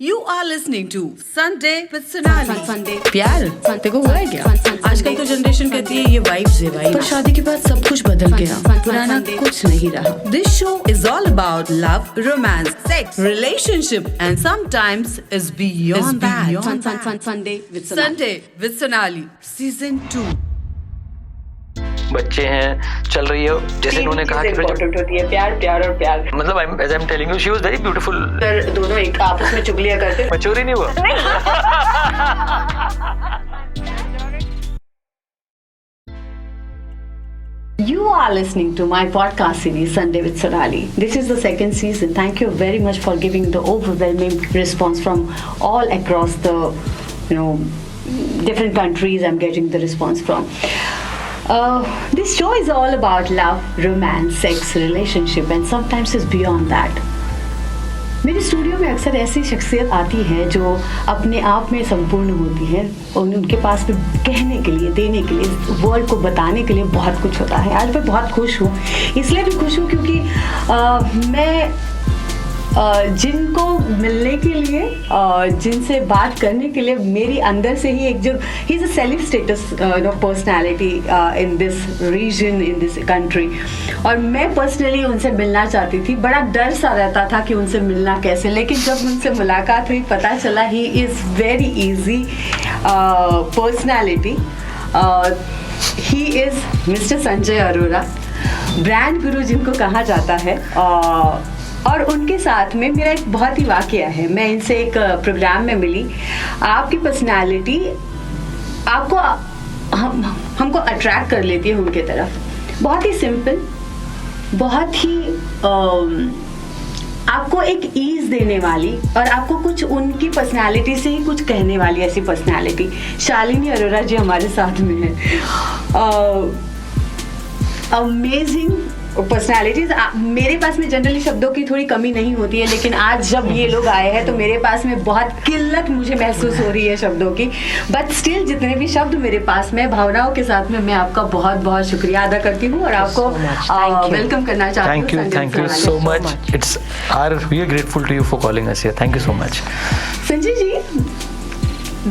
You are listening to Sunday with Sonali. Sunday. प्यार देखो हुआ है क्या? आजकल तो जनरेशन कहती है ये वाइब्स है भाई, पर शादी के बाद सब कुछ बदल गया, पुराना कुछ नहीं रहा. This show is all about love, romance, sex, relationship, and sometimes is beyond that. Sunday with Sonali. Sunday with Sonali, season 2. बच्चे हैं, चल रही है, जैसे उन्होंने कहा कि इम्पोर्टेंट होती है, प्यार प्यार और प्यार. मतलब as I am telling you she was very beautiful. दोनों एक आपस में चुगलियां करते. मैच्योर ही नहीं हुआ. You are listening to my podcast series Sunday with Sonali. This is the second season. Thank you very much for giving the overwhelming response from all across the, different countries. I'm getting the response from. This show is all about love, romance, sex, relationship, and sometimes it's beyond that. मेरे studio में अक्सर ऐसी शख्सियत आती है जो अपने आप में संपूर्ण होती है और उनके पास भी कहने के लिए, देने के लिए, वर्ल्ड को बताने के लिए बहुत कुछ होता है. आज मैं बहुत खुश हूँ, इसलिए भी खुश हूँ क्योंकि मैं जिनको मिलने के लिए, जिनसे बात करने के लिए मेरी अंदर से ही एक जो he is a celeb status personality in this region, in this country, और मैं पर्सनली उनसे मिलना चाहती थी. बड़ा डर सा रहता था कि उनसे मिलना कैसे, लेकिन जब उनसे मुलाकात हुई पता चला he is very easy personality. He is mister Sanjay Arora, brand गुरु जिनको कहा जाता है. और उनके साथ में मेरा एक बहुत ही वाकया है. मैं इनसे एक प्रोग्राम में मिली. आपकी पर्सनालिटी आपको हमको अट्रैक्ट कर लेती है उनके तरफ. बहुत ही सिंपल, बहुत ही आपको एक ईज देने वाली और आपको कुछ उनकी पर्सनालिटी से ही कुछ कहने वाली ऐसी पर्सनालिटी. शालिनी अरोरा जी हमारे साथ में है. Amazing personalities. मेरे पास में जनरली शब्दों की थोड़ी कमी नहीं होती है, लेकिन आज जब ये लोग आए हैं तो मेरे पास में बहुत किल्लत मुझे महसूस हो रही है शब्दों की. बट स्टिल जितने भी शब्द मेरे पास में, भावनाओं के साथ में मैं आपका बहुत बहुत शुक्रिया अदा करती हूँ और आपको वेलकम करना चाहती हूँ. Thank you so much. It's are we are grateful to you for calling us here. Thank you so much. Sanjay ji,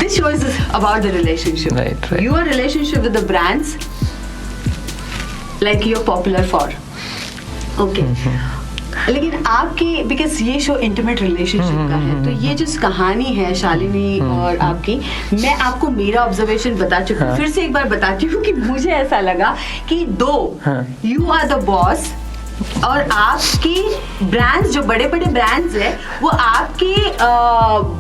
this show is about the relationship. Right. Your relationship with the brands, like you're popular for. Okay. लेकिन आपकी, because ये show intimate relationship का है, तो ये जो कहानी है शालिनी और आपकी, मैं आपको मेरा ऑब्जर्वेशन बता चुकी हूँ. फिर से एक बार बताती हूँ कि मुझे ऐसा लगा कि यू आर द बॉस और आपकी ब्रांड्स, जो बड़े बड़े ब्रांड्स है, वो आपकी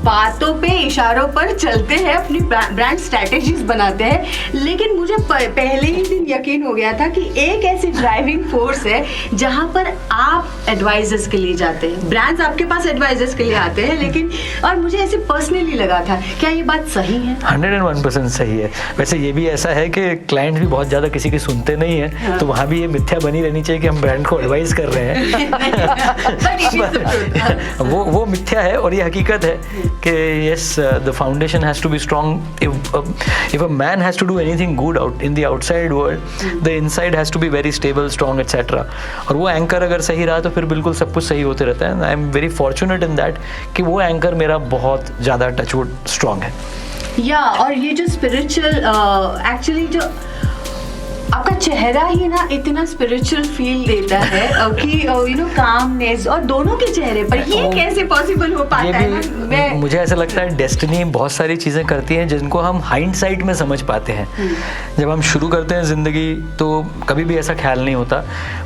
बातों पे, इशारों पर चलते हैं, अपनी ब्रांड स्ट्रैटेजीज बनाते हैं. लेकिन मुझे पहले ही दिन यकीन हो गया था कि एक ऐसी ड्राइविंग फोर्स है जहां पर आप एडवाइजर्स के लिए जाते हैं, ब्रांड्स आपके पास एडवाइजर्स के लिए आते हैं. लेकिन और मुझे ऐसे पर्सनली लगा था, क्या ये बात सही है? 101% सही है. वैसे ये भी ऐसा है कि क्लाइंट भी बहुत ज़्यादा किसी की सुनते नहीं है. हाँ. तो वहाँ भी ये मिथ्या बनी रहनी चाहिए कि हम ब्रांड को एडवाइस कर रहे हैं. वो मिथ्या है और ये हकीकत है कि yes, the foundation has to be strong. If a man has to do anything good out in the outside world, the inside has to be very stable, strong, etcetera. और वो एंकर अगर सही रहा तो फिर बिल्कुल सब कुछ सही होते रहता है. I am very fortunate in that कि वो एंकर मेरा बहुत ज़्यादा टचवुड स्ट्रांग है. या और ये जो स्पिरिचुअल, एक्चुअली जो आपका चेहरा ही ना इतना स्पिरिचुअल फील देता है कि कामनेस, और दोनों के चेहरे पर ये कैसे पॉसिबल हो पाता है ना? मुझे ऐसा लगता है डेस्टिनी बहुत सारी चीज़ें करती हैं जिनको हम हाइंडसाइट में समझ पाते हैं. जब हम शुरू करते हैं ज़िंदगी तो कभी भी ऐसा ख्याल नहीं होता.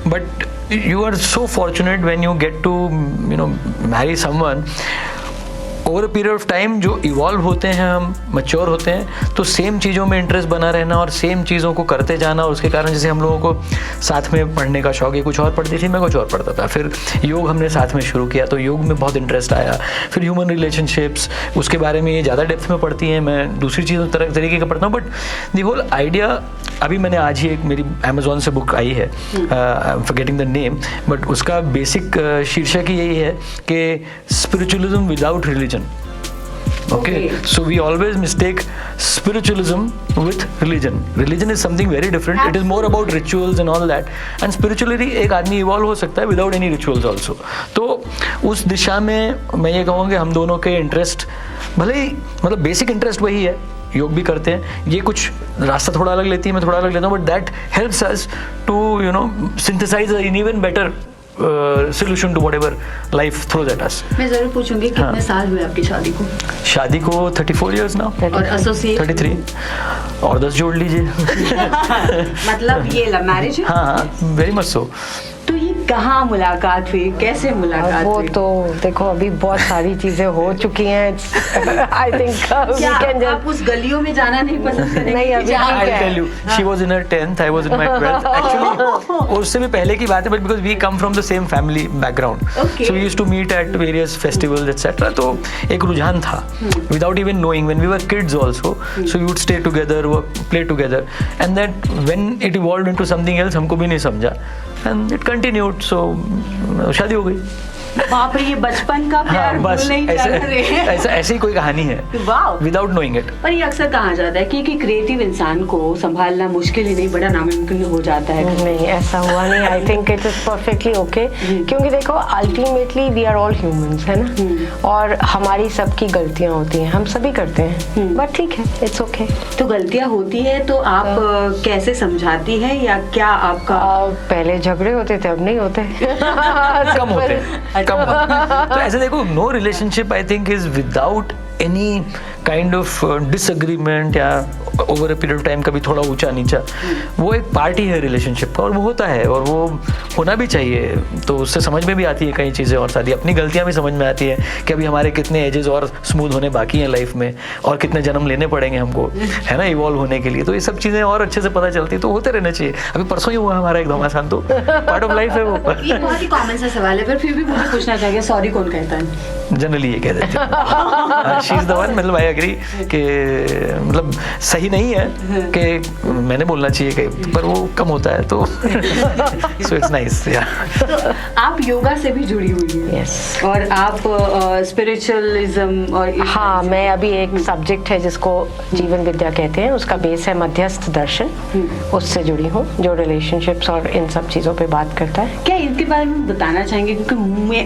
But you are so fortunate when you get to marry someone. Over a period of time जो इवॉल्व होते हैं, हम मैच्योर होते हैं, तो सेम चीज़ों में इंटरेस्ट बना रहना और सेम चीज़ों को करते जाना. और उसके कारण जैसे हम लोगों को साथ में पढ़ने का शौक है, कुछ और पढ़ती थी, मैं कुछ और पढ़ता था. फिर योग हमने साथ में शुरू किया तो योग में बहुत इंटरेस्ट आया. फिर ह्यूमन रिलेशनशिप्स, उसके बारे में ये ज़्यादा डेप्थ में पढ़ती हैं, मैं दूसरी चीज़ों तरीके का पढ़ता हूँ. बट द होल आइडिया, अभी मैंने आज ही एक मेरी अमेज़ॉन से बुक आई है, फॉरगेटिंग द नेम, बट उसका बेसिक शीर्षक ही यही है कि spiritualism without religion. Okay, so we always mistake spiritualism with religion. Religion is something very different. It is more about rituals and all that. And spiritually एक आदमी evolve हो सकता है without any rituals also. तो उस दिशा में मैं ये कहूँगा कि हम दोनों के इंटरेस्ट भले ही मतलब बेसिक इंटरेस्ट वही है, योग भी करते हैं, ये कुछ रास्ता थोड़ा अलग लेती है, मैं थोड़ा अलग लेता हूँ, but that helps us to you know synthesize in even better solution to whatever life throws at us. मैं जरूर पूछूंगी कितने साल हुए आपकी शादी को? शादी को 34 years now. और एसोसिएट 33 और 10 जोड़ लीजिए. मतलब ये लव मैरिज है? हाँ, वेरी मच सो. तो ये कहाँ मुलाकात हुई, कैसे मुलाकात वो हुई? तो देखो अभी बहुत सारी चीजें हो चुकी हैं. आई थिंक क्या आप उस गलियों में जाना नहीं पसंद करेंगे? नहीं, अभी जहाँ- I'll tell you, she was in her 10th, I was in my 12th. Actually, उससे भी पहले की बात है, but because we come from the same family background, Okay. so we used to meet at various festivals, etc. तो एक रुझान था, without even knowing. When we were kids also, so we would stay together, work, play together, and that when it evolved into something else, हमको भी नहीं समझा, and it continued. So शादी हो गई. बाप रे, ये बचपन का प्यार हाँ, बस भूल नहीं ऐसे जा रहे। ऐसे ही कोई कहानी है. वाह। Without knowing it. पर ये अक्सर कहा जाता है कि क्रिएटिव इंसान को संभालना मुश्किल ही नहीं, बड़ा नामुमकिन हो जाता है। नहीं, ऐसा हुआ नहीं. I think it is perfectly okay, क्योंकि देखो ultimately we are all humans, है ना, और हमारी सबकी गलतियां होती हैं, हम सभी करते हैं, बट ठीक है, इट्स ओके. तो गलतियां होती है तो आप कैसे समझाती है, या क्या आपका पहले झगड़े होते थे, अब नहीं होते. कम होते कम होते. तो ऐसे देखो, no relationship I think is without any kind of disagreement या over a period of time कभी थोड़ा ऊंचा नीचा, वो एक पार्ट ही है रिलेशनशिप का, और वो होता है और वो होना भी चाहिए. तो उससे समझ में भी आती है कई चीज़ें, और साथ ही अपनी गलतियां भी समझ में आती है कि अभी हमारे कितने एजेस और स्मूथ होने बाकी हैं लाइफ में, और कितने जन्म लेने पड़ेंगे हमको, है ना, इवॉल्व होने के लिए. तो ये सब चीज़ें और अच्छे से पता चलती, तो होते रहना चाहिए. अभी परसों ही हुआ हमारा एक घमासान, तो पार्ट ऑफ लाइफ है वो. ये बहुत ही कॉमन सा सवाल है, पर फिर भी मुझे पूछना चाहिए, सॉरी कौन कहता है? जनरली ये कह देते हैं शी इज द वन. मतलब आई एग्री कि मतलब सही नहीं है कि मैंने बोलना चाहिए कि, पर वो कम होता है, तो सो इट्स नाइस. या तो आप योगा से भी जुड़ी हुई हैं. Yes. और आप स्पिरिचुअलिज्म और हाँ, मैं अभी एक सब्जेक्ट है जिसको जीवन विद्या कहते हैं, उसका बेस है मध्यस्थ दर्शन, उससे जुड़ी हूँ, जो रिलेशनशिप्स और इन सब चीज़ों पे बात करता है. क्या इनके बारे में बताना चाहेंगे, क्योंकि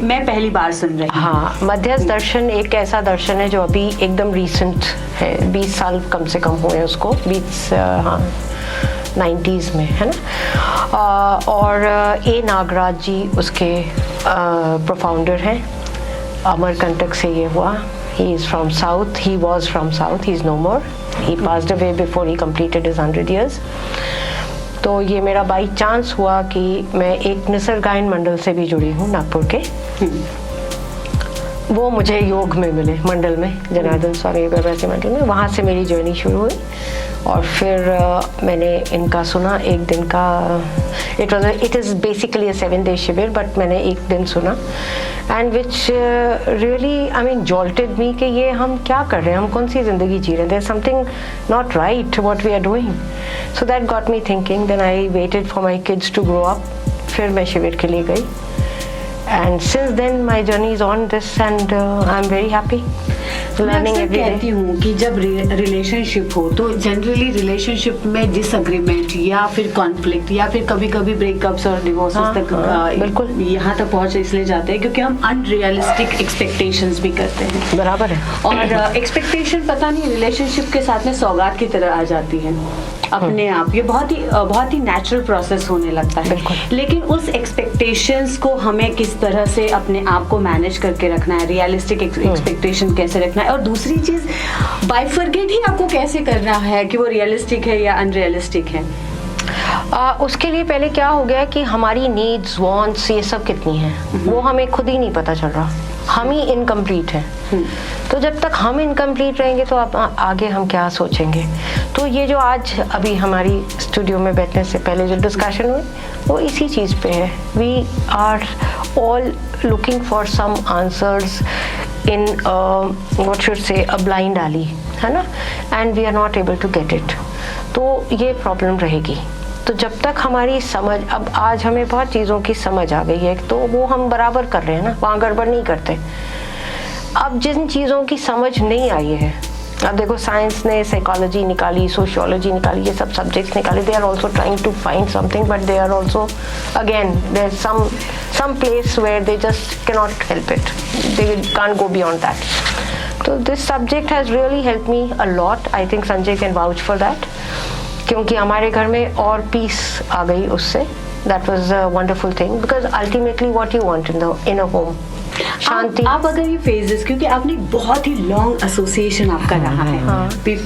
मैं पहली बार सुन रही हूँ. हाँ, मध्यस्थ दर्शन एक ऐसा दर्शन है जो अभी एकदम रीसेंट है, 20 साल कम से कम हुए उसको, 90s में, है ना. और ए नागराज जी उसके प्रोफाउंडर हैं. अमरकंटक से ये हुआ. He is from south, he was from south, he is no more, he passed away before he completed his 100 years. तो ये मेरा बाई चांस हुआ कि मैं एक निसर्ग गायन मंडल से भी जुड़ी हूँ, नागपुर के. वो मुझे योग में मिले, मंडल में, जनार्दन स्वामी योग अभ्यासी मंडल में. वहाँ से मेरी जर्नी शुरू हुई, और फिर मैंने इनका सुना एक दिन का. It is basically a 7-day शिविर, बट मैंने एक दिन सुना, and which really I mean jolted me कि ये हम क्या कर रहे हैं, हम कौन सी ज़िंदगी जी रहे हैं, there something not right what we are doing. So that got me thinking. Then I waited for my kids to grow up. फिर मैं शिविर के लिए गई, and since then my journey is on this, and I'm very happy learning मैं every कहती day. हूँ कि जब रिलेशनशिप हो तो जनरली रिलेशनशिप में डिसएग्रीमेंट या फिर कॉन्फ्लिक्ट या फिर कभी कभी ब्रेकअप्स और डिवोर्सेस हाँ, तक बिल्कुल यहाँ तक पहुँच इसलिए जाते हैं क्योंकि हम अनरियलिस्टिक एक्सपेक्टेशंस भी करते हैं. बराबर है. और एक्सपेक्टेशन पता नहीं रिलेशनशिप के साथ में सौगात की तरह आ जाती है अपने आप. ये बहुत ही नेचुरल प्रोसेस होने लगता है. लेकिन उस एक्सपेक्टेशंस को हमें किस तरह से अपने आप को मैनेज करके रखना है, रियलिस्टिक एक्सपेक्टेशन कैसे रखना है, और दूसरी चीज बाइफरकेट ही आपको कैसे करना है कि वो रियलिस्टिक है या अनरियलिस्टिक है. उसके लिए पहले क्या हो गया कि हमारी नीड्स, वांट्स, ये सब कितनी हैं, वो हमें खुद ही नहीं पता चल रहा. हम ही इनकम्प्लीट हैं. तो जब तक हम इनकम्प्लीट रहेंगे तो अब आगे हम क्या सोचेंगे. तो ये जो आज अभी हमारी स्टूडियो में बैठने से पहले जो डिस्कशन हुई, वो इसी चीज़ पे है. We are all looking for some answers in what should say a blind alley, है ना, and we are not able to get it. तो ये प्रॉब्लम रहेगी. तो जब तक हमारी समझ, अब आज हमें बहुत चीज़ों की समझ आ गई है, तो वो हम बराबर कर रहे हैं ना, वहाँ गड़बड़ नहीं करते. अब जिन चीज़ों की समझ नहीं आई है, अब देखो साइंस ने साइकोलॉजी निकाली, सोशियोलॉजी निकाली, ये सब सब्जेक्ट्स निकाले, they are also trying to find something, but they are also again there some place where they just cannot help it, they can't go beyond that. So this subject has really helped me a lot. I think Sanjay can vouch for that, क्योंकि हमारे घर में और peace आ गई उससे. That was a wonderful thing, because ultimately what you want in a home, शांति. आप अगर ये फेजेस, क्योंकि आपने बहुत ही लॉन्ग एसोसिएशन आपका रहा है,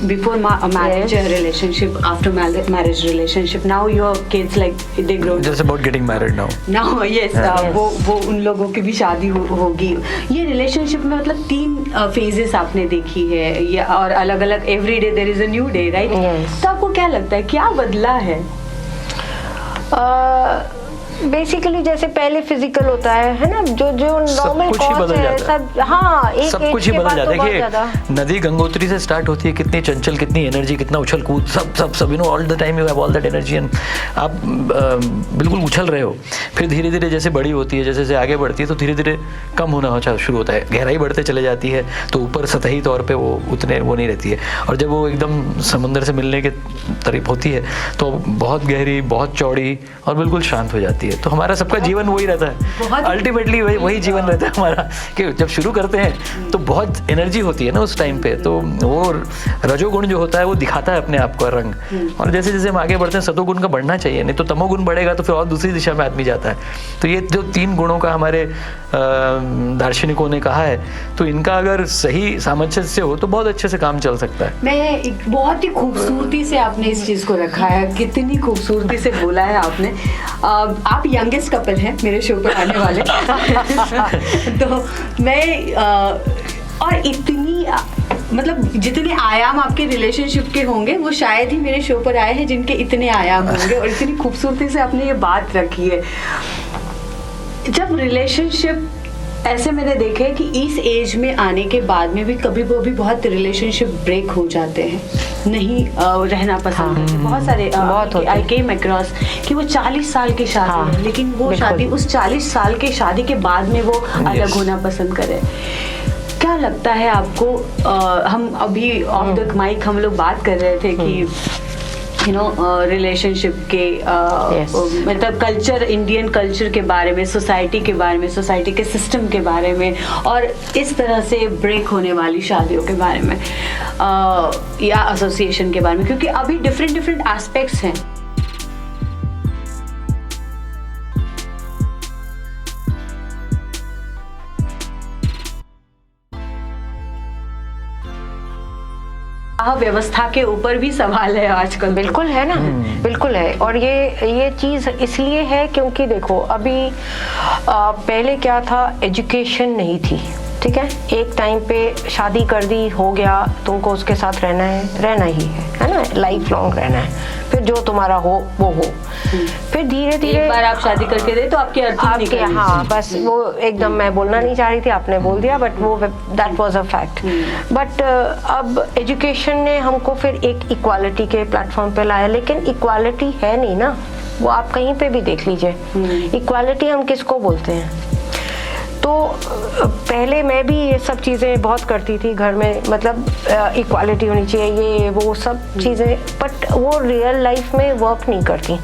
before marriage relationship, after marriage relationship, now your kids like they grow just about getting married now yes, वो उन लोगों की भी शादी होगी. ये रिलेशनशिप में मतलब 3 फेजेस आपने देखी है, ये और अलग अलग, every day there is a new day, right? तो आपको क्या लगता है क्या बदला है? बेसिकली जैसे पहले फिजिकल होता है ना, जो नॉर्मल कॉज है सब, हाँ, एक सब कुछ ही बदल जाता है. देखिए नदी गंगोत्री से स्टार्ट होती है, कितनी चंचल, कितनी एनर्जी, कितना उछल कूद, सब you know, all the time you have all that energy and आप बिल्कुल उछल रहे हो. फिर धीरे धीरे जैसे बड़ी होती है, जैसे जैसे आगे बढ़ती है, तो धीरे धीरे कम होना शुरू होता है, गहराई बढ़ते चले जाती है, तो ऊपर सतही तौर पर वो उतने वो नहीं रहती है. और जब वो एकदम समुद्र से मिलने के तरफ होती है तो बहुत गहरी, बहुत चौड़ी और बिल्कुल शांत हो जाती है. तो हमारा सबका जीवन वही रहता है, अल्टीमेटली वही जीवन रहता है हमारा, कि जब शुरू करते हैं तो बहुत एनर्जी होती है ना उस टाइम पे, तो वो रजोगुण जो होता है वो दिखाता है अपने आप का रंग. और जैसे जैसे हम आगे बढ़ते हैं सतोगुण का बढ़ना चाहिए, नहीं तो तमोगुण बढ़ेगा तो फिर और दूसरी दिशा में आदमी जाता है. तो ये जो 3 गुणों का हमारे दार्शनिकों ने कहा है, तो इनका अगर सही सामंजस्य हो तो बहुत अच्छे से काम चल सकता है. मैं बहुत ही खूबसूरती से आपने इस चीज को रखा है, कितनी खूबसूरती से बोला है आपने. आप यंगेस्ट कपल हैं मेरे शो पर आने वाले. तो मैं और इतनी मतलब जितने आयाम आपके रिलेशनशिप के होंगे वो शायद ही मेरे शो पर आए हैं जिनके इतने आयाम होंगे, और इतनी खूबसूरती से आपने ये बात रखी है. जब रिलेशनशिप ऐसे मैंने देखे कि इस एज में आने के बाद में भी कभी भी बहुत रिलेशनशिप ब्रेक हो जाते हैं, नहीं रहना पसंद करते. बहुत सारे आई केम अक्रॉस कि वो 40 साल की शादी है, लेकिन वो शादी उस 40 साल की शादी के बाद में वो अलग होना पसंद करे. क्या लगता है आपको? हम अभी ऑफ द माइक हम लोग बात कर रहे थे कि रिलेशनशिप के मतलब कल्चर, इंडियन कल्चर के बारे में, सोसाइटी के बारे में, सोसाइटी के सिस्टम के बारे में, और इस तरह से ब्रेक होने वाली शादियों के बारे में या एसोसिएशन के बारे में, क्योंकि अभी डिफरेंट एस्पेक्ट्स हैं. व्यवस्था के ऊपर भी सवाल है आजकल. बिल्कुल है ना, बिल्कुल है. और ये चीज़ इसलिए है क्योंकि देखो अभी पहले क्या था, एजुकेशन नहीं थी, ठीक है. एक टाइम पे शादी कर दी, हो गया, तुमको उसके साथ रहना ही है ना, लाइफ लॉन्ग रहना है. फिर जो तुम्हारा हो वो हो. फिर धीरे धीरे एक बार आप शादी करके दे तो आपके हाँ, बस वो एकदम मैं बोलना नहीं चाह रही थी, आपने बोल दिया, बट वो that was a fact. But अब एजुकेशन ने हमको फिर एक इक्वालिटी के प्लेटफॉर्म पे लाया, लेकिन इक्वालिटी है नहीं ना, वो आप कहीं पे भी देख लीजिए. इक्वालिटी हम किसको बोलते हैं? तो पहले मैं भी ये सब चीज़ें बहुत करती थी घर में, मतलब इक्वालिटी होनी चाहिए, ये वो सब चीज़ें, बट वो रियल लाइफ में वर्क नहीं करती.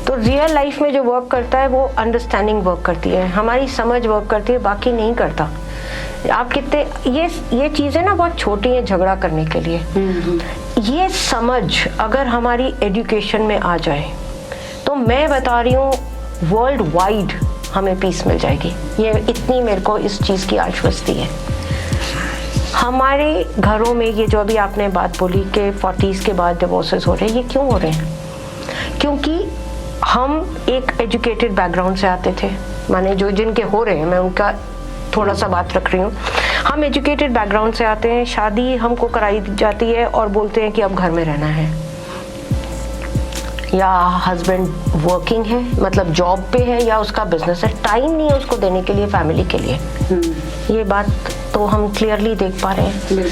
तो रियल लाइफ में जो वर्क करता है वो अंडरस्टैंडिंग वर्क करती है, हमारी समझ वर्क करती है, बाकी नहीं करता. आप कितने ये चीज़ें ना बहुत छोटी हैं झगड़ा करने के लिए. ये समझ अगर हमारी एजुकेशन में आ जाए तो मैं बता रही हूँ वर्ल्ड वाइड हमें पीस मिल जाएगी. ये इतनी मेरे को इस चीज़ की आश्वस्ति है. हमारे घरों में ये जो अभी आपने बात बोली कि 40s के बाद डिवोर्सेस हो रहे हैं, ये क्यों हो रहे हैं? क्योंकि हम एक एजुकेटेड बैकग्राउंड से आते थे, माने जो जिनके हो रहे हैं, मैं उनका थोड़ा सा बात रख रही हूँ. हम एजुकेटेड बैकग्राउंड से आते हैं, शादी हमको कराई जाती है और बोलते हैं कि अब घर में रहना है, या हस्बैंड वर्किंग है, मतलब जॉब पे है, या उसका बिजनेस है, टाइम नहीं है उसको देने के लिए फैमिली के लिए. ये बात तो हम क्लियरली देख पा रहे हैं.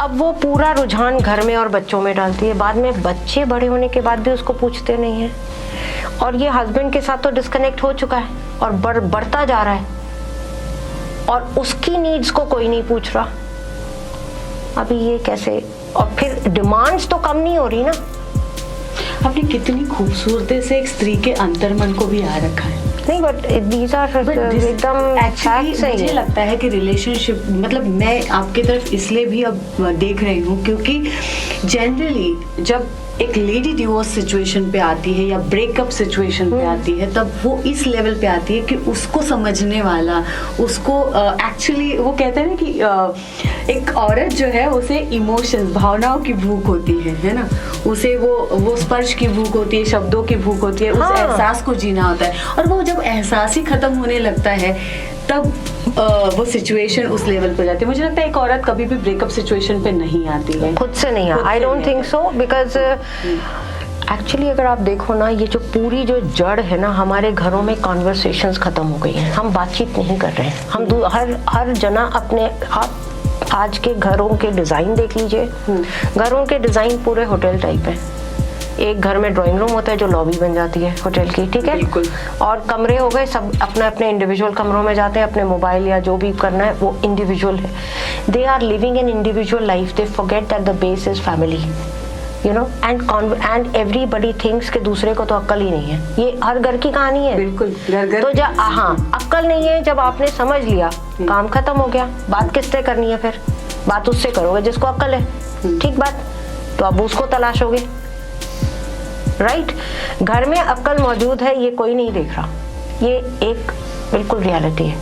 अब वो पूरा रुझान घर में और बच्चों में डालती है. बाद में बच्चे बड़े होने के बाद भी उसको पूछते नहीं है, और ये हस्बैंड के साथ तो डिस्कनेक्ट हो चुका है और बढ़ता जा रहा है. और उसकी नीड्स को कोई नहीं पूछ रहा, अभी ये कैसे? और फिर डिमांड्स तो कम नहीं हो रही ना। आपने कितनी खूबसूरती से एक स्त्री के अंतर्मन को भी आ रखा है। नहीं, बट दीज आर एकदम facts हैं मुझे ये। लगता है कि रिलेशनशिप, मतलब मैं आपकी तरफ इसलिए भी अब देख रही हूँ क्योंकि जनरली जब एक लेडी डिवोर्स सिचुएशन पे आती है या ब्रेकअप सिचुएशन पे आती है, तब वो इस लेवल पे आती है कि उसको समझने वाला, उसको एक्चुअली वो कहते हैं ना कि एक औरत जो है उसे इमोशंस, भावनाओं की भूख होती है ना, उसे वो स्पर्श की भूख होती है, शब्दों की भूख होती है, उस हाँ। एहसास को जीना होता है। और वो जब एहसास ही खत्म होने लगता है तब वो सिचुएशन उस लेवल पे जाती है। मुझे लगता है एक औरत कभी भी ब्रेकअप सिचुएशन पे नहीं आती है, खुद से नहीं, आई don't think so, because actually अगर आप देखो ना, ये जो पूरी जो जड़ है ना, हमारे घरों में कॉन्वर्सेशंस खत्म हो गई हैं, हम बातचीत नहीं कर रहे हैं, हम हर जना अपने, आप आज के घरों के डिजाइन देख लीजिए, घरों के डिजाइन पूरे होटल टाइप है। एक घर में ड्राइंग रूम होता है जो लॉबी बन जाती है होटल की, ठीक है, बिल्कुल। और कमरे हो गए, सब अपने अपने इंडिविजुअल कमरों में जाते हैं, अपने मोबाइल या जो भी करना है वो इंडिविजुअल है। They are living an individual life, they forget that the base is family, you know, and everybody thinks कि दूसरे को तो अक्ल ही नहीं है। ये हर घर की कहानी है। बिल्कुल, घर तो जब अक्ल नहीं है, जब आपने समझ लिया, काम खत्म हो गया, बात किससे करनी है फिर? बात उससे करोगे जिसको अक्ल है, ठीक बात, तो अब उसको तलाशोगे, राइट? घर में अक्ल मौजूद है, ये कोई नहीं देख रहा, ये एक बिल्कुल रियलिटी है,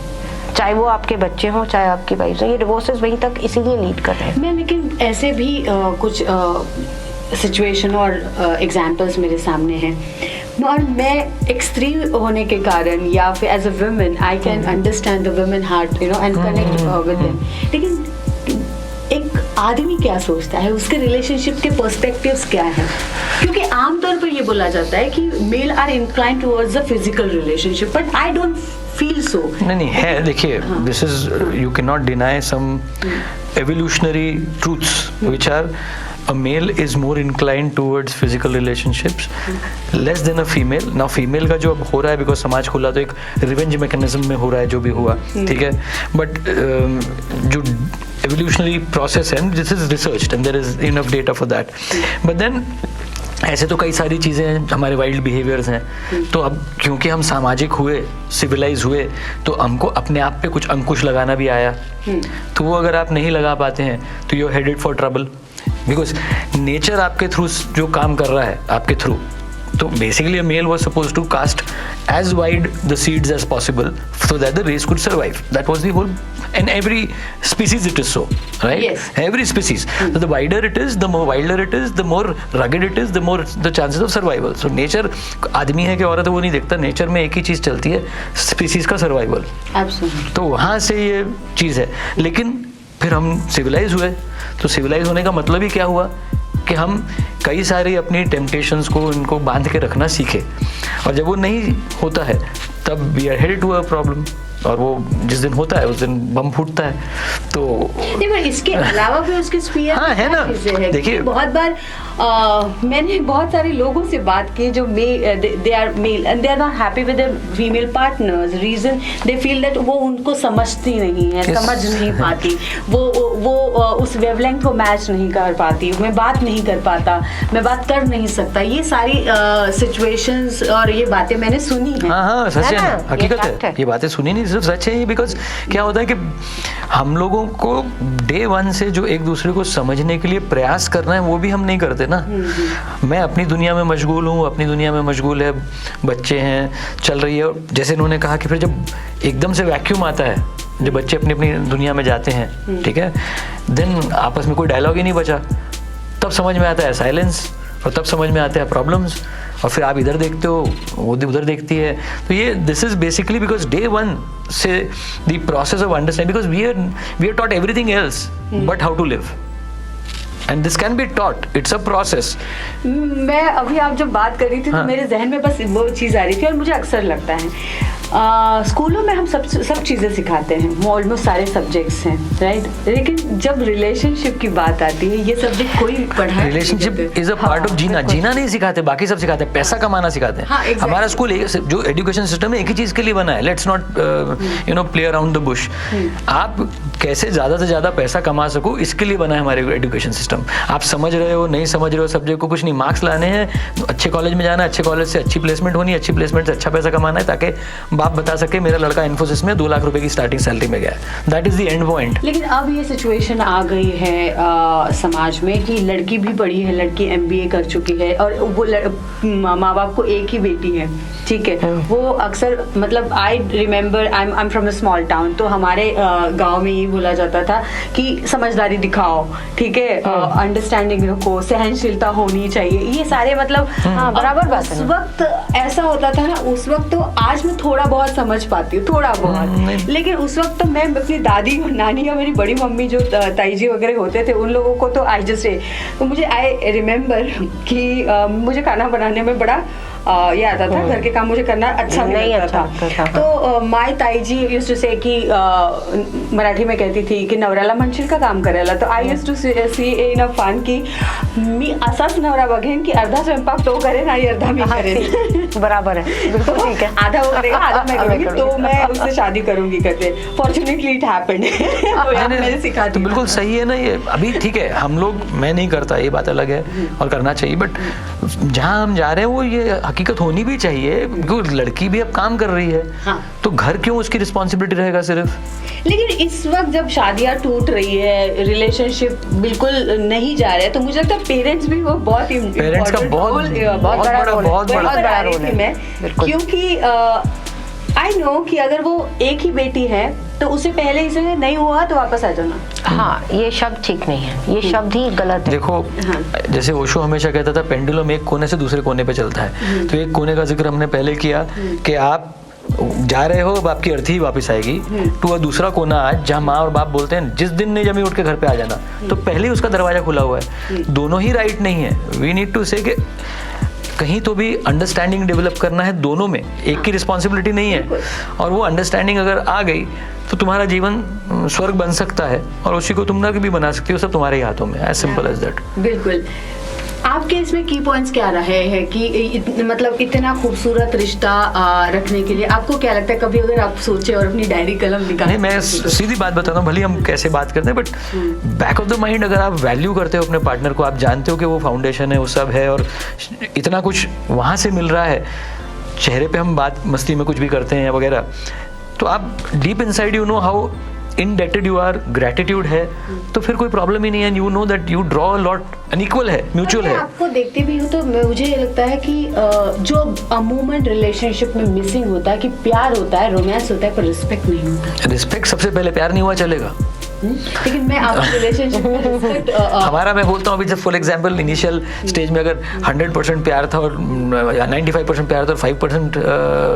चाहे वो आपके बच्चे हों, चाहे आपकी वाइफ हो। ये डिवोर्सेस वहीं तक इसीलिए लीड कर रहे हैं। मैं लेकिन ऐसे भी कुछ सिचुएशन और एग्जाम्पल्स मेरे सामने हैं, और मैं एक स्त्री होने के कारण या फिर as a women I can understand the women heart, you know, and connect with them. लेकिन एक आदमी क्या सोचता है, उसके रिलेशनशिप के पर्सपेक्टिव्स क्या है? क्योंकि आमतौर पर ये बोला जाता है कि male are inclined towards the physical relationship, but I don't feel so. नहीं है, देखिए, this is, you can not deny some evolutionary truths which are a male is more inclined towards physical relationships less than a female. Now female का जो अब हो रहा है, because समाज खुला, तो एक revenge mechanism में हो रहा है जो भी हुआ, ठीक है, but जो evolutionary process है, this is researched and there is enough data for that, but then ऐसे तो कई सारी चीज़ें हैं, हमारे वाइल्ड बिहेवियर्स हैं, तो अब क्योंकि हम सामाजिक हुए, सिविलाइज हुए, तो हमको अपने आप पे कुछ अंकुश लगाना भी आया, तो वो अगर आप नहीं लगा पाते हैं तो you are headed for trouble, because nature आपके थ्रू जो काम कर रहा है आपके थ्रू, तो basically a male was supposed to cast as wide the seeds as possible so that the race could survive. That was the whole, and every species it is so, right? Yes. Every species. So the wider it is, the more wilder it is, the more rugged it is, the more the chances of survival. So nature, आदमी है कि औरत है वो नहीं देखता, nature में एक ही चीज़ चलती है, स्पीसीज का सर्वाइवल। Absolutely. तो वहाँ से ये चीज़ है, लेकिन फिर हम सिविलाइज हुए, तो सिविलाइज होने का मतलब ही क्या हुआ कि हम कई सारी अपनी टेम्पटेशंस को, इनको बांध के रखना सीखे, और जब वो नहीं होता है तब we are headed to a problem, और वो जिस दिन होता है उस दिन बम फूटता है। तो नहीं, पर इसके अलावा भी उसके स्पीयर हाँ, है ना, देखिए, बहुत बार मैंने बहुत सारे लोगों से बात की जो they are male and they are not happy with their female partners, reason they feel that वो उनको समझती नहीं है, Yes. समझ नहीं पाती, वो उस वेवलेंथ को मैच नहीं कर पाती, मैं बात नहीं कर पाता, मैं बात कर नहीं सकता। ये सारी सिचुएशंस और ये बातें मैंने सुनी है। हाँ, सच है है, ना, हकीकत ये fact है, है। ये बातें सुनी नहीं, सिर्फ सच है ये, बिकॉज क्या होता है कि हम लोगों को डे वन से जो एक दूसरे को समझने के लिए प्रयास करना है वो भी हम नहीं करते ना। मैं अपनी दुनिया में मशगूल हूँ, अपनी दुनिया में मशगूल है, बच्चे हैं, चल रही है, जैसे इन्होंने कहा कि फिर जब एकदम से वैक्यूम आता है, जब बच्चे अपनी अपनी दुनिया में जाते हैं, ठीक है, देन आपस में कोई डायलॉग ही नहीं बचा, तब समझ में आता है साइलेंस, और तब समझ में आते हैं प्रॉब्लम्स, और फिर आप इधर देखते हो, वो उधर देखती है। तो ये this is basically because day one से the process of understanding, because we are taught everything else but how to live, and this can be taught, it's a process. मैं अभी आप जब बात कर रही थी हाँ. तो मेरे जहन में बस वो चीज़ आ रही थी, और मुझे अक्सर लगता है स्कूलों में हम सब चीज़ें सिखाते हैं, ऑलमोस्ट सारे सब्जेक्ट्स हैं, राइट? लेकिन जब रिलेशनशिप की बात आती है, ये सब्जेक्ट कोई पढ़ा relationship is a part of जीना। जीना नहीं सिखाते, बाकी सब सिखाते हैं, पैसा कमाना सिखाते हैं। हाँ, exactly. हमारा स्कूल जो एजुकेशन सिस्टम है एक ही चीज के लिए बना है, let's not play around the Bush. आप कैसे ज्यादा से ज्यादा पैसा कमा सको इसके लिए बना है हमारे एजुकेशन सिस्टम। आप समझ रहे हो नहीं समझ रहे हो सब्जेक्ट को, कुछ नहीं, मार्क्स लाने हैं, अच्छे कॉलेज में जाना है, अच्छे कॉलेज से अच्छी प्लेसमेंट होनी है, अच्छी प्लेसमेंट से अच्छा पैसा कमाना है, ताकि बाप बता सके मेरा लड़का इन्फोसिस में 2 लाख रुपए की स्टार्टिंग सैलरी में गया है। That is the end point. लेकिन अब ये सिचुएशन आ गई है समाज में कि लड़की भी पढ़ी है, लड़की MBA कर चुकी है, और वो माँ बाप को एक ही बेटी है, ठीक है। वो अक्सर मतलब I remember I am from a small town, तो हमारे गांव में ये बोला जाता था कि समझदारी दिखाओ, ठीक है, अंडरस्टैंडिंग रखो, सहनशीलता होनी चाहिए, ये सारे मतलब बराबर बात है। उस वक्त ऐसा होता था ना, उस वक्त तो आज मैं थोड़ा बहुत समझ पाती हूँ, थोड़ा बहुत, लेकिन उस वक्त तो मैं अपनी दादी और नानी या मेरी बड़ी मम्मी जो ताई जी वगैरह होते थे, उन लोगों को तो तो मुझे आई रिमेम्बर कि मुझे खाना बनाने में बड़ा ये आता था, घर के काम मुझे करना अच्छा नहीं लगता था। तो माय ताई जी यूज्ड टू से कि मराठी में कहती थी की नवऱ्याला म्हणशील का काम करायला, तो I used to see in a fun की मी असाच नवरा बघेन की अर्धा स्वयंपाक तो करेन आणि अर्धा मी करेन। बराबर है, बिल्कुल ठीक है। आधा वो करेगा, आधा मैं करूंगी, तो मैं उससे शादी करूंगी करके। Fortunately it happened. मैंने सिखा तो बिल्कुल सही है ना ये। अभी ठीक है, हम लोग, मैं नहीं करता, ये बात अलग है और करना चाहिए, बट जहाँ हम जा रहे हैं वो ये हकीकत होनी भी चाहिए, क्योंकि लड़की भी अब काम कर रही है। हाँ। तो घर क्यों उसकी रिस्पॉन्सिबिलिटी रहेगा सिर्फ? लेकिन इस वक्त जब शादियां टूट रही है, रिलेशनशिप बिल्कुल नहीं जा रहे हैं, तो मुझे लगता है पेरेंट्स भी वो बहुत पेरेंट्स का बहुत बड़ा रोल है, क्योंकि आई नो कि अगर वो एक ही बेटी है तो उससे पहले इसे नहीं हुआ तो वापस आ जाना। हाँ, ये शब्द ठीक नहीं है, ये शब्द ही गलत है। देखो, जैसे ओशो हमेशा कहता था पेंडुलम एक कोने से दूसरे कोने पे चलता है, तो एक कोने का जिक्र हमने पहले किया कि आप जा रहे हो, अब आपकी अर्थी ही वापस आएगी, तो दूसरा कोना आज जहाँ माँ और बाप बोलते हैं जिस दिन नहीं जमी उठ के घर पे आ जाना, तो पहले ही उसका दरवाजा खुला हुआ है। दोनों ही राइट नहीं है। वी नीड टू से कि कहीं तो भी अंडरस्टैंडिंग डेवलप करना है, दोनों में, एक की रिस्पॉन्सिबिलिटी नहीं है। और वो अंडरस्टैंडिंग अगर आ गई तो तुम्हारा जीवन स्वर्ग बन सकता है, और उसी को तुम नर्क भी बना सकती हो, सब तुम्हारे ही हाथों में, एज सिंपल एज दैट। बिल्कुल। आपके इसमें की पॉइंट्स क्या रहे हैं कि मतलब इतना खूबसूरत रिश्ता रखने के लिए आपको क्या लगता है, कभी अगर आप सोचे और अपनी डायरी कलम निकालें? नहीं, मैं सीधी बात बताता हूँ, भले हम कैसे बात करते हैं, but back of the mind अगर आप वैल्यू करते हो अपने पार्टनर को, आप जानते हो कि वो फाउंडेशन है, वो सब है, और इतना कुछ वहाँ से मिल रहा है, चेहरे पे हम बात मस्ती में कुछ भी करते हैं वगैरह, तो आप deep inside you know how indebted you are, gratitude है, तो फिर कोई प्रॉब्लम ही नहीं है। you know that you draw a lot, unequal है, mutual है। आपको देखते भी हो तो मुझे ये लगता है कि जो अमूमन रिलेशनशिप में मिसिंग होता है कि प्यार होता है, रोमांस होता है, पर रिस्पेक्ट नहीं होता। रिस्पेक्ट सबसे पहले, प्यार नहीं हुआ चलेगा। लेकिन मैं आपके रिलेशनशिप में रिस्पेक्ट हमारा, मैं बोलता हूँ अभी जब फॉर एग्जांपल इनिशियल स्टेज में अगर 100% प्यार था और 95% प्यार था और 5%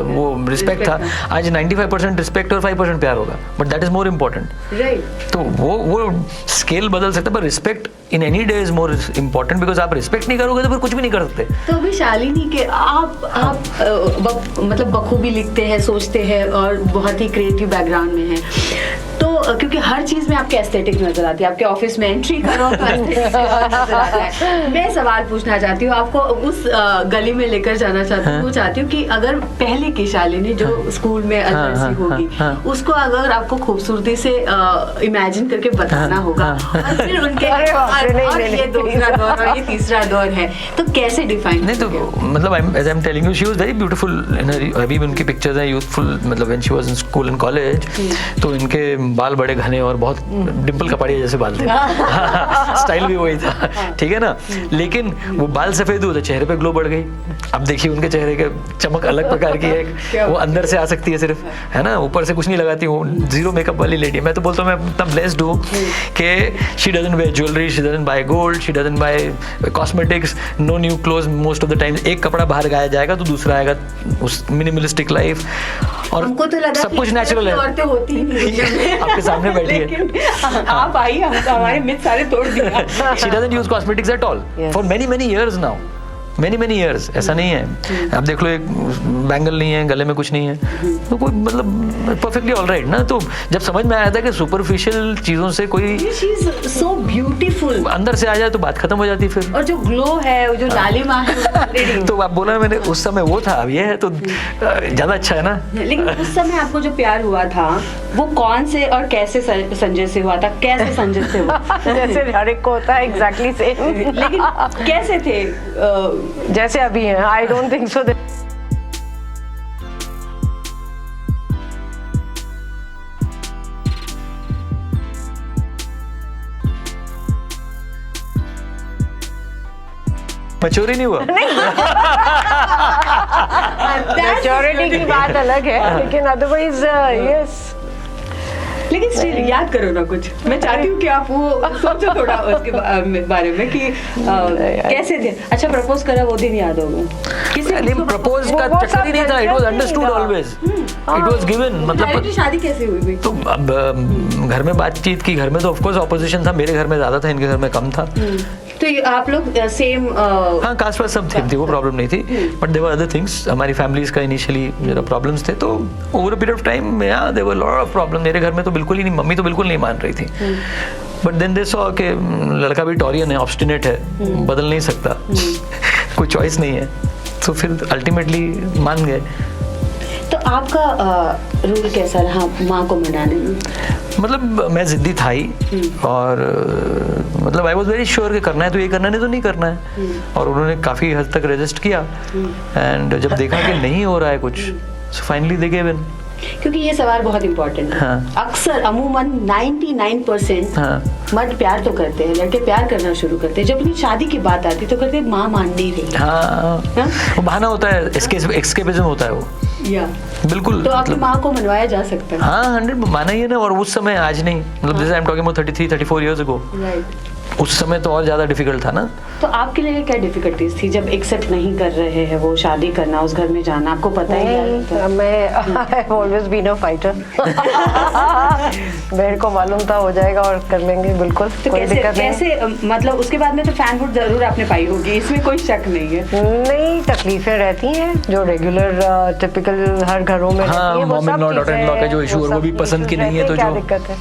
वो रिस्पेक्ट था, आज 95% रिस्पेक्ट और 5% प्यार होगा, but that is more important, right. तो वो स्केल बदल सकता है, पर respect in any day is more important, because आप रिस्पेक्ट नहीं करोगे तो फिर कुछ भी नहीं कर सकते। तो अभी शालिनी के आप मतलब बखूबी लिखते हैं, सोचते हैं और बहुत ही क्रिएटिव बैकग्राउंड में है, तो क्योंकि हर चीज में आपके एस्थेटिक नजर आती है, आपके ऑफिस में एंट्री करो तो एस्थेटिक नजर आता है। मैं सवाल पूछना चाहती हूँ, आपको उस गली में लेकर जाना चाहती हूँ, वो चाहती हूँ कि अगर पहले की शालिनी जो स्कूल में अलग होगी, उसको अगर आपको खूबसूरती से इमेजिन करके बताना होगा, और फिर उनके ये दूसरा दौर और ये तीसरा दौर है, तो कैसे डिफाइन? नहीं तो मतलब as I am telling you, she was very beautiful in her, अभी भी उनकी पिक्चर्स हैं यूथफुल, मतलब when she was in school and college, तो इनके बाल बड़े घने और बहुत डिम्पल कपाड़िया जैसे बाल थे। स्टाइल भी वही था, ठीक है ना, लेकिन वो बाल सफेद हुए तो चेहरे पे ग्लो बढ़ गई। अब देखिए उनके चेहरे के चमक अलग प्रकार की है, वो अंदर से आ सकती है सिर्फ, है ना, ऊपर से कुछ नहीं लगाती, वो जीरो मेकअप वाली लेडी। मैं तो बोलता हूँ मैं इतना ब्लेस्ड हूँ कि she doesn't wear jewellery, she doesn't buy gold, she doesn't buy cosmetics, no new clothes most of the time. एक कपड़ा बाहर गाया जाएगा तो दूसरा आएगा, उस मिनिमलिस्टिक लाइफ, और हमको तो लगा सब कुछ नेचुरल है। औरतें होती ही नहीं आपके सामने बैठी है, आप आई, हम हमारे मिथ सारे तोड़ दिया। She doesn't use cosmetics at all for many years now. Many years, ऐसा नहीं है। आप देख लो, एक बैंगल नहीं है, गले में कुछ नहीं है, तो कोई मतलब परफेक्टली ऑलराइट ना। तो जब समझ में आया था कि सुपरफिशियल चीजों से कोई सो ब्यूटीफुल अंदर से आ जाए तो बात खत्म हो जाती फिर। और जो ग्लो है, वो जो लालिमा है तो आप बोला मैंने उस समय वो था, अब ये है तो ज्यादा अच्छा है ना। लेकिन उस समय आपको जो प्यार हुआ था वो कौन से और कैसे संजय से हुआ था? कैसे संजय से हुआ? जैसे हर एक को होता है एग्जैक्टली सेम। लेकिन कैसे थे? जैसे अभी हैं, I don't think so. Mature ही नहीं हुआ। मैच्योरिटी की बात अलग है, लेकिन अदरवाइज यस। लेकिन स्टिल याद करो ना कुछ। मैं चाहती हूँ कि आप वो सोचो थोड़ा उसके बारे में कि कैसे थे। अच्छा, प्रपोज करा वो दिन याद होगा? प्रपोज का चक्कर ही नहीं था, it was understood always, it was given. मतलब शादी कैसे हुई? तो अब घर में बातचीत की, घर में तो ऑफ कोर्स ऑपोजिशन था, मेरे घर में ज्यादा था, इनके घर में कम था। तो आप लोग सेम? हाँ, कास्ट वास्ट सब थी, वो प्रॉब्लम नहीं थी, but there were other things. हमारी फैमिलीज का इनिशियली जरा प्रॉब्लम्स थे, तो over a period of time there were lot of problem. मेरे घर में तो बिल्कुल ही नहीं, मम्मी तो बिल्कुल नहीं मान रही थी, बट देन दे सॉ कि लड़का भी टॉरियन है, ऑब्स्टिनेट है, बदल नहीं सकता, कोई चॉइस नहीं है, तो फिर अल्टीमेटली मान गए। तो आपका रूल कैसा रहा माँ को मनाने में? मतलब मैं जिद्दी था ही, और मतलब आई वॉज वेरी श्योर कि करना है तो ये करना, नहीं तो नहीं करना है। और उन्होंने काफ़ी हद तक रेजिस्ट किया, एंड जब देखा कि नहीं हो रहा है कुछ, so finally they give in. क्योंकि ये सवाल बहुत इम्पोर्टेंट है। हाँ। अक्सर अमूमन 99% मर्द प्यार तो करते हैं, लड़के प्यार करना शुरू करते हैं, जब अपनी शादी की बात आती तो कहते हैं माँ मान नहीं रही। हाँ, वो बहाना होता है, एस्केपिज्म होता है वो। या बिल्कुल। तो आपकी माँ को मनवाया जा सकता है। हाँ, 100 माना ही है ना। और उस समय, आज नहीं, मतलब जैसे I am talking about 33-34 years ago, उस समय तो और ज्यादा डिफिकल्ट था ना। तो आपके लिए क्या डिफिकल्टीज थी जब एक्सेप्ट नहीं कर रहे हैं वो शादी करना, उस घर में जाना? आपको पता ही है मैं I have always been a fighter. मेरे को मालूम था हो जाएगा और कर लेंगे, बिल्कुल। तो कोई दिक्कत नहीं। कैसे मतलब उसके बाद में तो फैनहुड जरूर आपने पाई होगी, इसमें कोई शक नहीं है। नहीं, तकलीफें रहती हैं जो रेगुलर टिपिकल हर घरों में रहती हैं। Mom in law, daughter in law का जो इशू है वो भी पसंद की नहीं है, तो क्या जो दिक्कत है।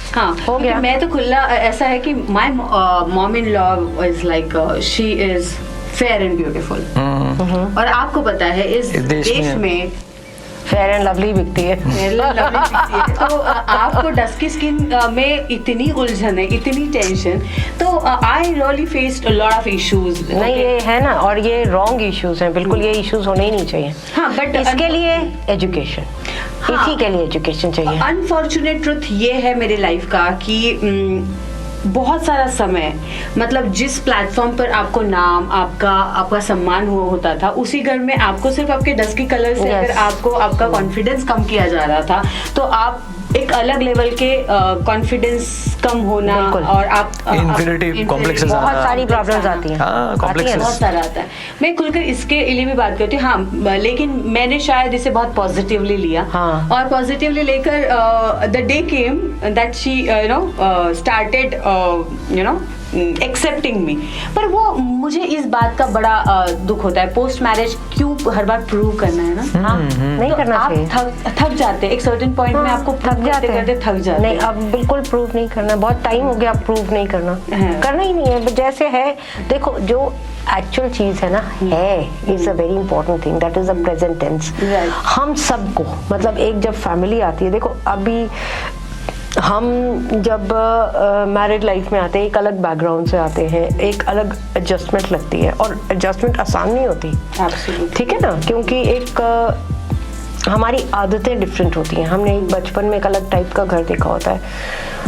हाँ, हो गया। मैं तो खुला ऐसा है कि my mom in law is like she is fair and beautiful, और आपको पता है इस देश में फेयर एंड लवली बिकती है। तो आपको डस्की स्किन में इतनी उलझन है, इतनी टेंशन, तो I really faced a lot of issues. नहीं, ये है ना, और ये रॉन्ग इश्यूज हैं, बिल्कुल ये इश्यूज होने ही नहीं चाहिए। हाँ, बट इसके लिए एजुकेशन, इसी के लिए एजुकेशन चाहिए। अनफॉर्चुनेट ट्रुथ ये है मेरी लाइफ का कि बहुत सारा समय, मतलब जिस प्लेटफॉर्म पर आपको नाम, आपका सम्मान होता था, उसी घर में आपको सिर्फ आपके डस्की कलर से अगर आपको आपका कॉन्फिडेंस कम किया जा रहा था, तो आप एक अलग लेवल के कॉन्फिडेंस कम होना, और आप इन्फीरियरिटी कॉम्प्लेक्सेस, बहुत सारी प्रॉब्लम्स आती हैं। हाँ, कॉम्प्लेक्सेस बहुत सारा आता है। मैं खुलकर इसके लिए भी बात करती हूँ। हाँ, लेकिन मैंने शायद इसे बहुत पॉजिटिवली लिया। हाँ। और पॉजिटिवली लेकर the day came that she started accepting me. पर वो मुझे इस बात का बड़ा दुख होता है, पोस्ट मैरिज क्यों हर बार प्रूव करना है ना? नहीं करना चाहिए। आप थक जाते हैं एक सर्टेन पॉइंट में, आपको थक जाते हैं। नहीं, अब बिल्कुल प्रूव नहीं करना, बहुत टाइम हो गया, अब प्रूव नहीं करना, करना ही नहीं है। जैसे है, देखो, जो एक्चुअल चीज है ना, है is a very important thing, that is a present tense. हम सबको, मतलब एक जब फैमिली आती है, देखो अभी हम जब मैरिड लाइफ में आते हैं, एक अलग बैकग्राउंड से आते हैं, एक अलग एडजस्टमेंट लगती है, और एडजस्टमेंट आसान नहीं होती। ठीक है ना, क्योंकि एक हमारी आदतें डिफरेंट होती हैं। हमने एक बचपन में एक अलग टाइप का घर देखा होता है,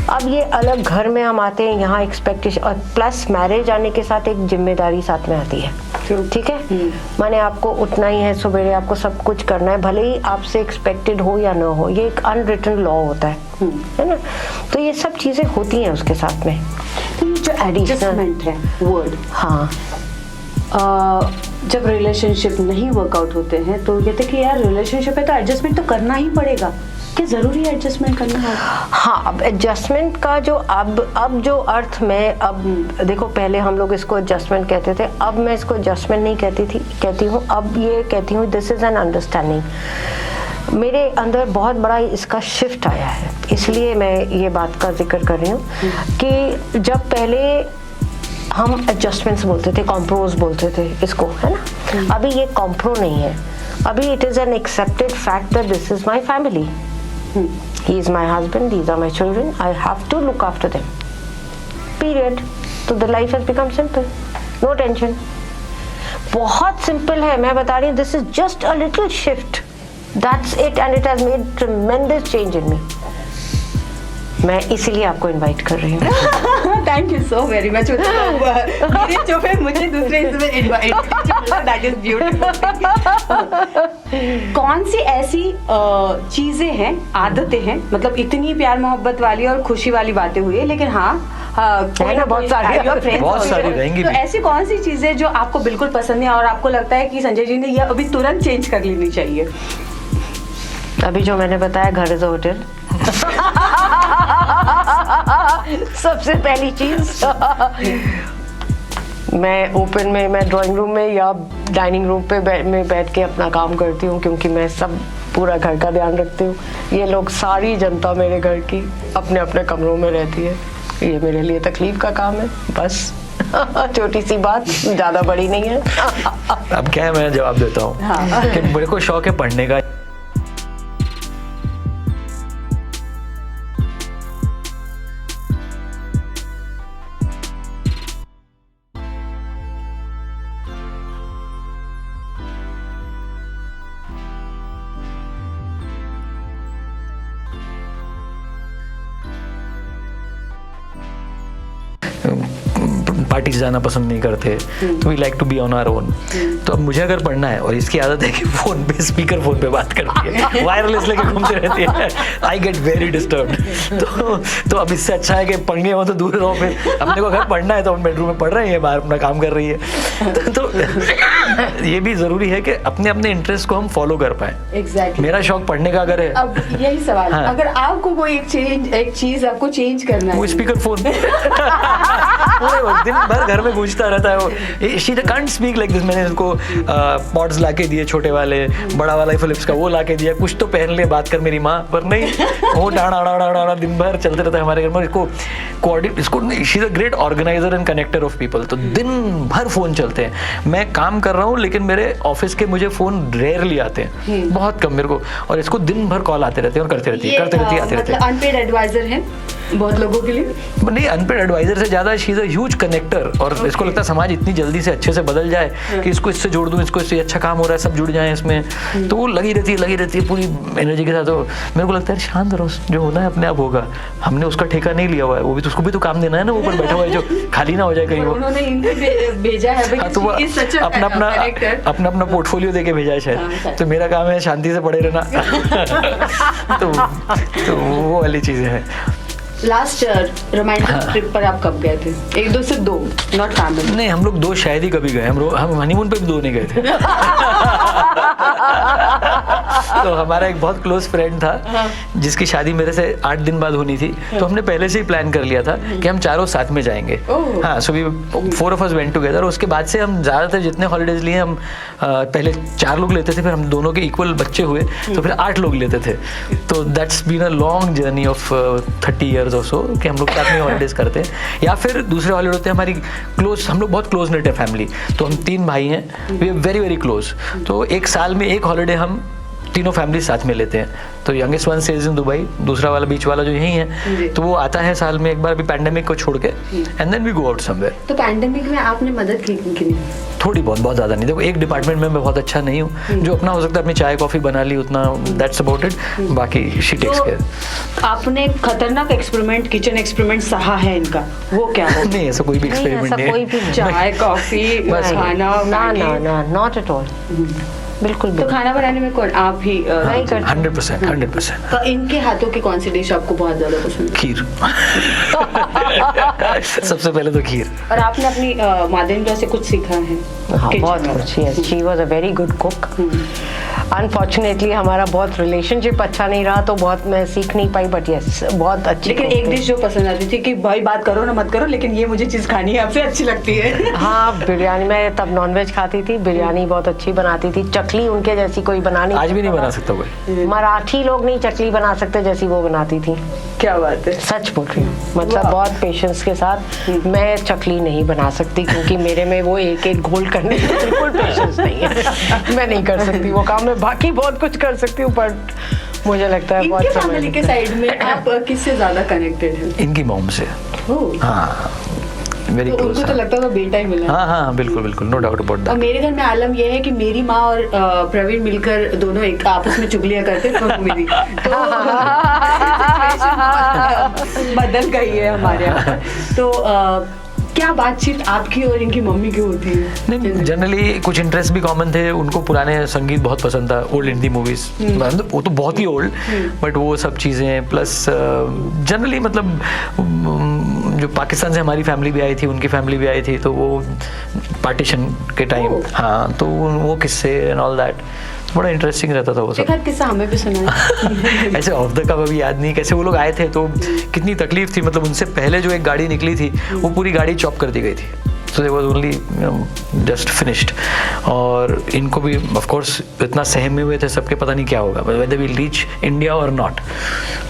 अब ये अलग घर में हम आते हैं, यहाँ एक्सपेक्टेशन, और प्लस मैरिज आने के साथ एक जिम्मेदारी साथ में आती है। ठीक है, माने आपको उठना ही है, सवेरे आपको सब कुछ करना है, भले ही आपसे एक्सपेक्टेड हो या ना हो, ये एक अनरिटन लॉ होता है ना। तो ये सब चीजें होती हैं उसके साथ में। तो ये जो एडजस्टमेंट है वर्ड, हाँ, जब रिलेशनशिप नहीं वर्कआउट होते हैं तो कहते हैं कि यार रिलेशनशिप है तो एडजस्टमेंट तो करना ही पड़ेगा। क्या जरूरी है एडजस्टमेंट करना? हाँ, अब एडजस्टमेंट का जो अब जो अर्थ में, अब देखो पहले हम लोग इसको एडजस्टमेंट कहते थे, अब मैं इसको एडजस्टमेंट नहीं कहती हूँ, अब ये कहती हूँ दिस इज एन अंडरस्टैंडिंग। मेरे अंदर बहुत बड़ा इसका शिफ्ट आया है, इसलिए मैं ये बात का जिक्र कर रही हूँ कि जब पहले हम एडजस्टमेंट्स बोलते थे, कॉम्प्रोज बोलते थे इसको, है ना, अभी ये कॉम्प्रो नहीं है, अभी it is an accepted fact that this is my family, he is my husband, these are my children, I have to look after them, period. So the life has become simple, no tension, बहुत simple है, मैं बता रही हूँ, this is just a little shift, that's it, and it has made tremendous change in me. मैं इसीलिए आपको invite कर रही हूँ। Thank you so very much. मेरे जो है मुझे दूसरे इसमें इनवाइट, दैट इज ब्यूटीफुल। कौन सी ऐसी चीजें हैं, आदतें हैं, मतलब इतनी प्यार मोहब्बत वाली और खुशी वाली बातें हुई है, लेकिन हाँ बहुत सारी रहेंगी। तो ऐसी कौन सी चीजें जो आपको बिल्कुल पसंद है और आपको लगता है कि संजय जी ने ये अभी तुरंत चेंज कर लेनी चाहिए? अभी जो मैंने बताया, घर इज अ होटल, सबसे पहली चीज। मैं ड्राइंग रूम में या डाइनिंग रूम पे में बैठ के अपना काम करती हूँ, क्योंकि मैं सब पूरा घर का ध्यान रखती हूँ। ये लोग, सारी जनता मेरे घर की अपने अपने कमरों में रहती है, ये मेरे लिए तकलीफ का काम है, बस। छोटी सी बात, ज्यादा बड़ी नहीं है। अब क्या है, मैं जवाब देता हूँ कि मेरे को शौक है पढ़ने का। पार्टीज जाना पसंद नहीं करते, तो we like to be on our own. तो अब मुझे अगर पढ़ना है, और इसकी आदत है कि फोन पे, स्पीकर फोन पे बात करती है, वायरलेस लेके घूमते रहती है, आई गेट वेरी डिस्टर्ब्ड। तो अब इससे अच्छा है कि पढ़ने हो तो दूर रहो, फिर अपने को अगर पढ़ना है तो हम बेडरूम में पढ़ रहे हैं, बाहर अपना काम कर रही है। तो ये भी जरूरी है कि अपने अपने इंटरेस्ट को हम फॉलो कर पाए। Exactly. मेरा शौक पढ़ने का अगर है, अब यही सवाल, हाँ। अगर आपको कोई एक चीज आपको चेंज करना है, वो स्पीकर फोन पूरे वक्त दिन भर घर में गूंजता रहता है वो। She can't speak like this. मैंने उसको पॉड्स लाके दिए, छोटे वाले, बड़ा वाला फिलिप्स का वो लाके दिया, कुछ तो पहन ले, बात कर मेरी माँ, पर नहीं, वो डाड़ा दिन भर चलते रहता है हमारे घर में। इसको she is a great organiser and connector of people. तो दिन भर फोन चलते हैं, मैं काम कर रहा हूँ लेकिन मेरे ऑफिस के मुझे फोन रेयरली आते हैं, बहुत कम मेरे को, और इसको दिन भर कॉल आते रहते हैं और करते रहती है, आते रहते हैं। अनपेड एडवाइजर है बहुत लोगों के लिए। नहीं, अनपेड एडवाइजर से ज्यादा she is a huge connector, और इसको लगता है समाज इतनी जल्दी से अच्छे से बदल जाए कि इसको इससे जोड़ दूं, इसको इससे अच्छा काम हो रहा है, सब जुड़ जाए इसमें, तो वो लगी रहती है पूरी एनर्जी के साथ। तो मेरे को लगता है शांत रहो, जो होना है अपने आप होगा, हमने उसका ठेका नहीं लिया हुआ है, वो भी तो, उसको भी तो काम देना है ना, ऊपर बैठा हुआ है जो खाली ना हो जाए कहीं। वो उन्होंने इनको भेजा है भाई, तो वो अपना पोर्टफोलियो देके भेजा है शायद, तो मेरा काम है शांति से पड़े रहना। तो वो वाली चीजें हैं। लास्ट रोमांटिक ट्रिप पर आप कब गए थे? एक दो से दो, नॉट फैमिली। नहीं, हम लोग दो शायद ही कभी गए, हम हनीमून पे भी दो नहीं गए थे। तो हमारा एक बहुत क्लोज फ्रेंड था जिसकी शादी मेरे से 8 दिन बाद होनी थी, तो हमने पहले से ही प्लान कर लिया था कि हम चारों साथ में जाएंगे। हाँ, so we 4 of us went together। उसके बाद से हम ज़्यादातर जितने हॉलीडेज लिए, हम पहले 4 लोग लेते थे, फिर हम दोनों के इक्वल बच्चे हुए तो फिर 8 लोग लेते थे। तो that's been a long journey of 30 years or so कि हम लोग साथ में हॉलीडेज करते हैं। या फिर दूसरे हॉलीडे होते हैं हमारी क्लोज, हम लोग बहुत क्लोज नेट है फैमिली, तो हम 3 भाई हैं, we are very very close. तो एक साल में एक हॉलीडे हम तीनों फैमिली साथ में लेते हैं। तो youngest one stage in Dubai, दूसरा वाला बीच वाला जो यही है, तो वो आता है साल में एक बार, अभी पैंडेमिक को छोड़ के, and then we go out somewhere. तो पैंडेमिक में आपने मदद की कि नहीं? थोड़ी बहुत, बहुत ज़्यादा नहीं। देखो, एक डिपार्टमेंट में मैं बहुत अच्छा नहीं हूँ, जो अपना हो सकता है अपनी चाय कॉफ़ी बना ली उतना, दैट्स अबाउट इट, बाकी शी टेक्स केयर। आपने खतरनाक एक्सपेरिमेंट, किचन एक्सपेरिमेंट सहा है इनका, वो क्या हो? नहीं, ऐसा कोई भी एक्सपेरिमेंट नहीं है। चाय कॉफी खाना, ना, नॉट एट ऑल, बिल्कुल। तो खाना बनाने में कौन, आप ही नहीं करते? 100%। तो इनके हाथों की कौन सी डिश आपको बहुत ज्यादा पसंद है? खीर। सबसे पहले तो खीर। और आपने अपनी मादेंद्र से कुछ सीखा है? हाँ, बहुत कुछ। She was a very good cook. Unfortunately हमारा बहुत रिलेशनशिप अच्छा नहीं रहा, तो बहुत मैं सीख नहीं पाई, बट यस बहुत अच्छी। लेकिन एक डिश जो पसंद आती थी कि भाई बात करो ना मत करो, लेकिन ये मुझे चीज खानी है, आपसे अच्छी लगती है। हाँ, बिरयानी। मैं तब नॉनवेज खाती थी, बिरयानी बहुत अच्छी बनाती थी। चकली उनके जैसी कोई बना नहीं, आज भी नहीं बना सकता कोई। मराठी लोग नहीं चकली बना सकते जैसी वो बनाती थी। क्या बात है, सच बोल रही हूँ, मतलब बहुत पेशेंस के साथ। मैं चकली नहीं बना सकती क्योंकि मेरे में वो एक एक घोल करने की बिल्कुल पेशेंस नहीं है। मैं नहीं कर सकती वो काम। मैं बाकी बहुत कुछ कर सकती हूँ, बट मुझे लगता है बहुत इनके फैमिली के साइड में आप किससे ज्यादा कनेक्टेड हैं? इनकी मॉम से। हाँ, वेरी तो क्लोज। उनको तो लगता है बेटा ही मिला। हाँ हाँ, बिल्कुल बिल्कुल, नो डाउट अबाउट और दैट। मेरे घर में आलम यह है कि मेरी माँ और प्रवीण मिलकर दोनों एक आपस में चुगलियां करते थे मेरी, तो situation बदल गई है हमारे यहाँ पर। तो क्या बातचीत आपकी और इनकी मम्मी की होती है? नहीं, जनरली कुछ इंटरेस्ट भी कॉमन थे। उनको पुराने संगीत बहुत पसंद था, ओल्ड हिंदी मूवीज, वो तो बहुत ही ओल्ड, बट वो सब चीज़ें प्लस जनरली मतलब जो पाकिस्तान से हमारी फैमिली भी आई थी, उनकी फैमिली भी आई थी, तो वो पार्टीशन के टाइम, हाँ, तो वो किस्से एंड ऑल दैट बड़ा इंटरेस्टिंग रहता था वो सब। एक आध किस्सा हमें भी सुनाइए। ऐसे ऑफ द कफ अभी याद नहीं कैसे वो लोग आए थे, तो कितनी तकलीफ थी। मतलब उनसे पहले जो एक गाड़ी निकली थी, वो पूरी गाड़ी चॉप कर दी गई थी, so they was only just finished. और इनको भी ऑफ कोर्स इतना सहमे हुए थे सबके, पता नहीं क्या होगा, वेदर विल रीच इंडिया और नॉट,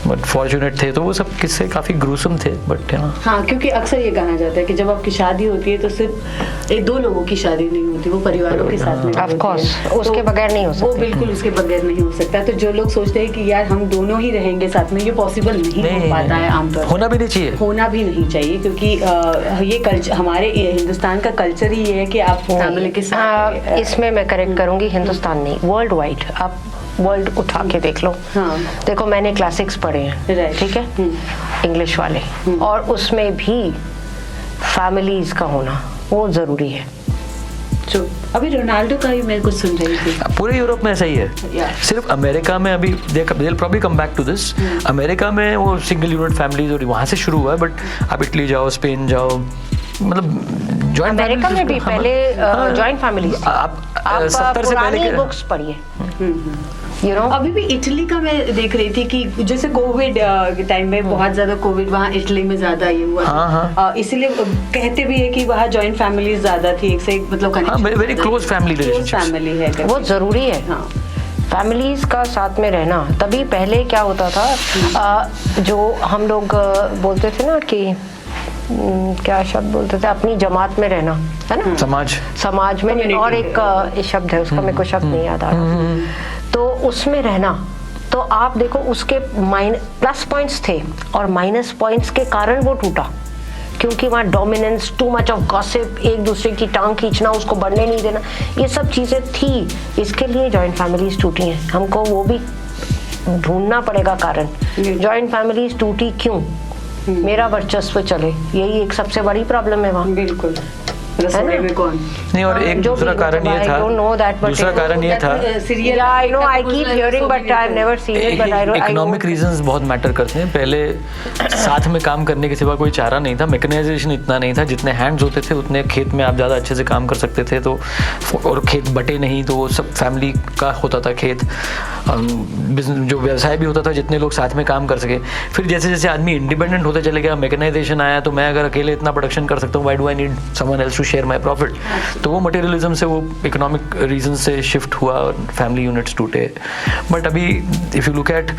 बट फॉर्चुनेट थे। तो वो सब किस्से काफ़ी ग्रूसम थे, बट हाँ, क्योंकि अक्सर ये कहा जाता है कि जब आपकी शादी होती है तो सिर्फ एक दो लोगों की शादी नहीं होती, वो परिवारों के साथ में Of course, उसके बगैर नहीं हो सकता। वो बिल्कुल उसके बगैर नहीं हो सकता। तो जो लोग सोचते हैं कि यार हम दोनों ही रहेंगे साथ में, ये पॉसिबल नहीं हो पाता है आमतौर पर। होना भी नहीं चाहिए, होना भी नहीं चाहिए, क्योंकि ये कल्चर, हमारे हिंदुस्तान का कल्चर ही ये है कि आप फैमिली के साथ। इसमें मैं करेक्ट करूंगी, हिंदुस्तान नहीं, वर्ल्ड वाइड आप वर्ल्ड उठा के देख लो। हाँ। देखो, मैंने क्लासिक्स पढ़े हैं, Right. ठीक है, इंग्लिश वाले, और उसमें भी फैमिलीज का होना वो जरूरी है। जो अभी रोनाल्डो का ही मैं कुछ सुन रही थी, पूरे यूरोप में ऐसा ही है। Yeah. सिर्फ अमेरिका में अभी they'll probably come back to this। America में वो सिंगल यूनिट फैमिलीज और वहाँ से शुरू हुआ है, बट आप इटली जाओ, स्पेन जाओ, मतलब जॉइंट अमेरिका में भी पहले जॉइंट फैमिलीज, आप 70 से पुरानी पहले बुक्स पढ़िए, यू नो। अभी भी इटली का मैं देख रही थी कि जैसे कोविड के टाइम में बहुत ज्यादा कोविड वहाँ इटली में ज्यादा ये हुआ था। हाँ। इसीलिए कहते भी है कि वहाँ जॉइंट फैमिलीज ज्यादा थी, एक से एक मतलब very close family relationships. Family है करके। वो जरूरी है। हाँ। फैमिलीज का साथ में रहना। तभी पहले क्या होता था, जो हम लोग बोलते थे ना कि क्या शब्द बोलते थे, अपनी जमात में रहना, है ना, समाज में। Community। और एक शब्द है उसका, मेरे को शब्द नहीं याद आ रहा, तो उसमें रहना। तो आप देखो, उसके प्लस पॉइंट्स थे और माइनस पॉइंट्स के कारण वो टूटा, क्योंकि वहाँ dominance, too much of gossip, एक दूसरे की टांग खींचना, उसको बढ़ने नहीं देना, ये सब चीज़ें थी। इसके लिए जॉइंट फैमिलीज टूटी हैं। हमको वो भी ढूंढना पड़ेगा कारण, जॉइंट फैमिलीज टूटी क्यों, मेरा वर्चस्व चले, यही एक सबसे बड़ी प्रॉब्लम है वहाँ। बिल्कुल, रसोई में कौन नहीं। और एक दूसरा कारण ये था, दूसरा कारण ये था, इकोनॉमिक रीजंस बहुत मैटर करते हैं। पहले साथ में काम करने के सिवा कोई चारा नहीं था, मैकेनाइजेशन इतना नहीं था, जितने हैंड्स होते थे उतने खेत में आप ज़्यादा अच्छे से काम कर सकते थे। तो और खेत बटे नहीं, तो वो सब फैमिली का होता था खेत। जो व्यवसाय भी होता था, जितने लोग साथ में काम कर सके। फिर जैसे जैसे आदमी इंडिपेंडेंट होते चले गया, मैकेनाइजेशन आया, तो मैं अगर अकेले इतना प्रोडक्शन कर सकता हूँ, why do I need someone else to share my profit. तो वो मटेरियलिज्म से, वो इकोनॉमिक रीजन से शिफ्ट हुआ और फैमिली यूनिट्स टूटे। बट अभी इफ यू लुक एट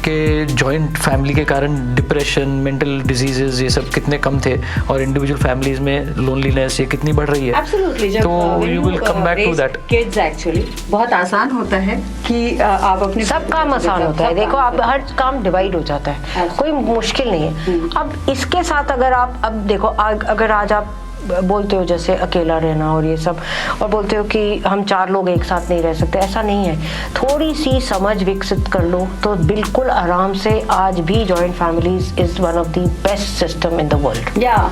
के जॉइंट फैमिली के कारण डिप्रेशन, मेंटल डिजीजेस, ये सब कितने कम थे, और इंडिविजुअल फैमिलीज में लोनलीनेस ये कितनी बढ़ रही है। Absolutely, तो you will come back to that. Kids actually बहुत आसान होता है कि आप अपने सब काम आसान होता है। देखो, आप हर काम डिवाइड हो जाता है, कोई मुश्किल नहीं है। अब इसके साथ अगर आप, अब देखो, अगर आज आप बोलते हो जैसे अकेला रहना और ये सब, और बोलते हो कि हम 4 लोग एक साथ नहीं रह सकते, ऐसा नहीं है। थोड़ी सी समझ विकसित कर लो तो बिल्कुल आराम से, आज भी joint families is one of the best system in the world. या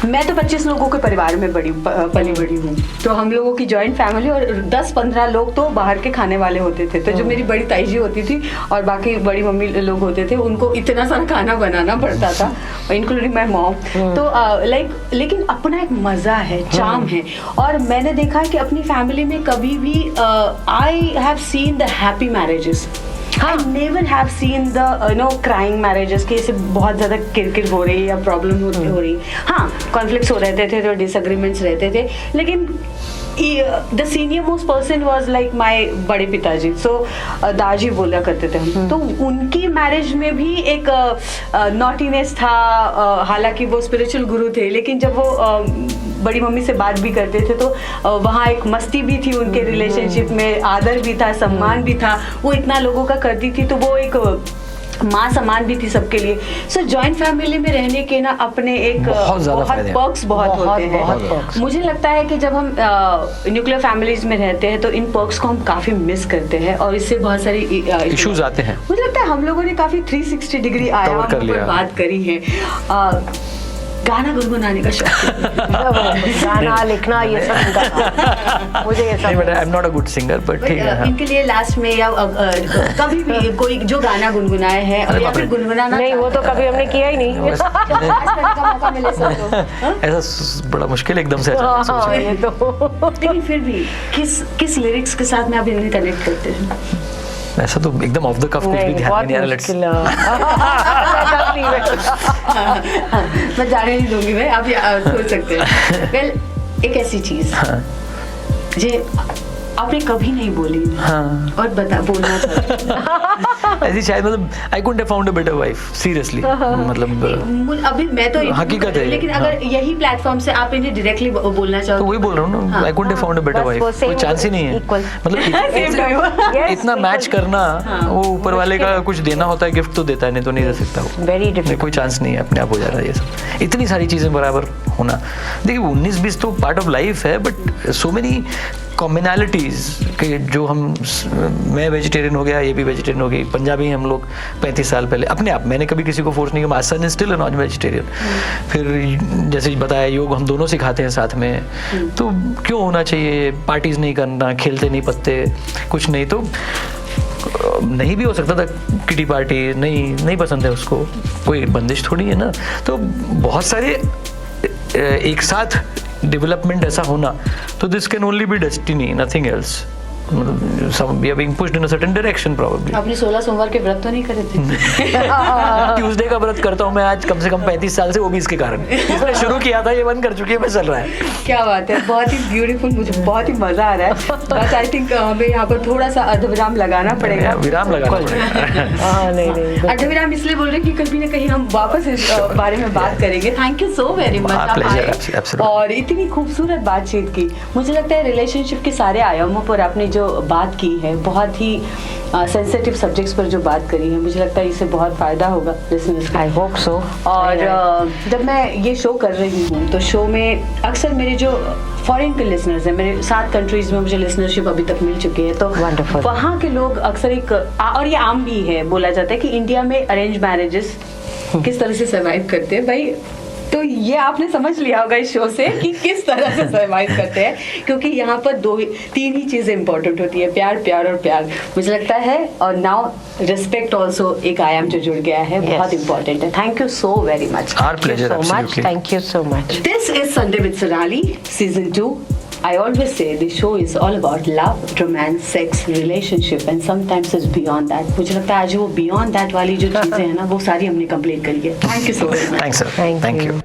मैं तो 25 लोगों के परिवार में पली बड़ी हूँ, तो हम लोगों की जॉइंट फैमिली और 10-15 लोग तो बाहर के खाने वाले होते थे। तो जो मेरी बड़ी ताई जी होती थी और बाकी बड़ी मम्मी लोग होते थे, उनको इतना सारा खाना बनाना पड़ता था, इंक्लूडिंग माई मॉम। तो लेकिन अपना एक मजा है, चार्म है। और मैंने देखा है कि अपनी फैमिली में कभी भी I have seen the happy marriages, I never have seen the crying marriages कि इसे बहुत ज़्यादा किरकिर हो रही है या प्रॉब्लम हो रही। हाँ, कॉन्फ्लिक्ट्स हो रहते थे, तो डिसएग्रीमेंट्स रहते थे, लेकिन the senior most person was like my बड़े पिताजी, so दाजी बोला करते थे हम। तो उनकी मैरिज में भी एक नॉटीनेस था, हालांकि वो स्पिरिचुअल गुरु थे, लेकिन जब वो बड़ी मम्मी से बात भी करते थे तो वहाँ एक मस्ती भी थी उनके रिलेशनशिप में, आदर भी था, सम्मान भी था। वो इतना लोगों का करती थी, तो वो एक माँ समान भी थी सबके लिए। सो जॉइंट फैमिली में रहने के ना अपने एक बहुत पर्क्स बहुत होते हैं। मुझे लगता है कि जब हम न्यूक्लियर फैमिलीज में रहते हैं तो इन पर्क्स को हम काफी मिस करते हैं और इससे बहुत सारी इश्यूज आते हैं। मुझे लगता है हम लोगों ने काफी 360 डिग्री आयाम पर बात करी है। गाना गुनगुनाने का शौक गाना लिखना ये सब मुझे ये सब I am not a good singer, but ठीक है। इनके लिए लास्ट में या कभी भी कोई जो गाना गुनगुनाए है और या फिर गुनगुनाना नहीं, वो तो कभी हमने किया ही नहीं। का मौका मिले तो ऐसा बड़ा मुश्किल एकदम से ये तो। लेकिन फिर भी किस लिरिक्स के साथ में आप इन्हें कनेक्ट करते हैं? ऐसा तो एकदम ऑफ द कफ कुछ भी ध्यान नहीं आ रहा। मैं जाने नहीं दूंगी भाई, आप सोच सकते हैं। वेल, एक ऐसी चीज जे आपने कभी नहीं बोली और बोलना चाहती ऐसी शायद, मतलब I couldn't have found a better wife, seriously. मतलब अभी मैं तो हकीकत है, लेकिन अगर यही प्लेटफॉर्म से आप इन्हें डायरेक्टली बोलना चाहो तो वही बोल रहा हूँ ना, I couldn't have found a better wife. कोई चांस ही नहीं है, मतलब इतना मैच करना, वो ऊपर वाले का कुछ देना होता है, गिफ्ट तो देता है, नहीं तो नहीं दे सकता वो। वेरी डिफिकल्ट, कोई चांस नहीं है, अपने आप हो जा रहा है ये सब। इतनी सारी चीजें बराबर होना, देखिए 19-20 तो पार्ट ऑफ लाइफ है, बट सो मेनी कॉम्बिनैलिटीज कि जो मैं वेजिटेरियन हो गया, ये भी वेजिटेरियन हो गई, पंजाबी हम लोग 35 साल पहले अपने आप, मैंने कभी किसी को फोर्स नहीं किया, my son is still a non vegetarian. फिर जैसे बताया, योग हम दोनों सिखाते हैं साथ में, तो क्यों होना चाहिए पार्टीज नहीं करना, खेलते नहीं पत्ते कुछ नहीं, तो नहीं भी हो सकता था किटी पार्टी, नहीं पसंद है उसको, कोई बंदिश थोड़ी है ना। तो बहुत सारे एक साथ डेवलपमेंट ऐसा होना, तो this can only be destiny, nothing else. we are being pushed in a certain direction probably। आपने 16 सोमवार के व्रत तो नहीं करे थे? ट्यूसडे का व्रत करता हूँ मैं आज कम से कम 35 साल से, वो भी इसके कारण। इसने शुरू किया था, ये बंद कर चुकी है, बस चल रहा है। क्या बात है, बहुत ही ब्यूटीफुल, मुझे बहुत ही मजा आ रहा है। बस आई थिंक हमें यहाँ पर थोड़ा सा अर्धविराम लगाना पड़ेगा। विराम लगाना पड़ेगा। अर्धविराम इसलिए बोल रहे कि कभी ना कहीं हम वापस इस बारे में बात करेंगे। Thank you so very much, और इतनी खूबसूरत बातचीत की। मुझे लगता है रिलेशनशिप के सारे आयामों पर आपने जो बात की है, बहुत ही सेंसिटिव सब्जेक्ट्स पर जो बात करी है, मुझे लगता है इससे बहुत फायदा होगा लिसनर्स को। I hope so. और जब मैं ये शो कर रही हूँ तो शो में अक्सर मेरे जो फॉरेन के लिसनर्स हैं, मेरे 7 कंट्रीज में मुझे लिसनरशिप अभी तक मिल चुकी है, तो वहाँ के लोग अक्सर और ये आम भी है, बोला जाता है कि इंडिया में अरेंज मैरिजेस किस तरह से सर्वाइव करते हैं भाई। तो ये आपने समझ लिया होगा इस शो से कि किस तरह से सर्वाइव करते हैं, क्योंकि यहाँ पर 3 ही चीजें इंपॉर्टेंट होती है, प्यार प्यार और प्यार, मुझे लगता है। और नाउ रिस्पेक्ट ऑल्सो एक आयाम जो जुड़ गया है, बहुत इंपॉर्टेंट है। Thank you so very much. Our pleasure, absolutely. Thank you so much. This is Sunday with Sonali season 2। I always say this show is all about love, romance, sex, relationship and sometimes it's beyond that. मुझे लगता है आज वो beyond that वाली जो चीजें हैं ना, वो सारी हमने कंप्लीट करी है। Thank you so much. Thanks sir. Thank you.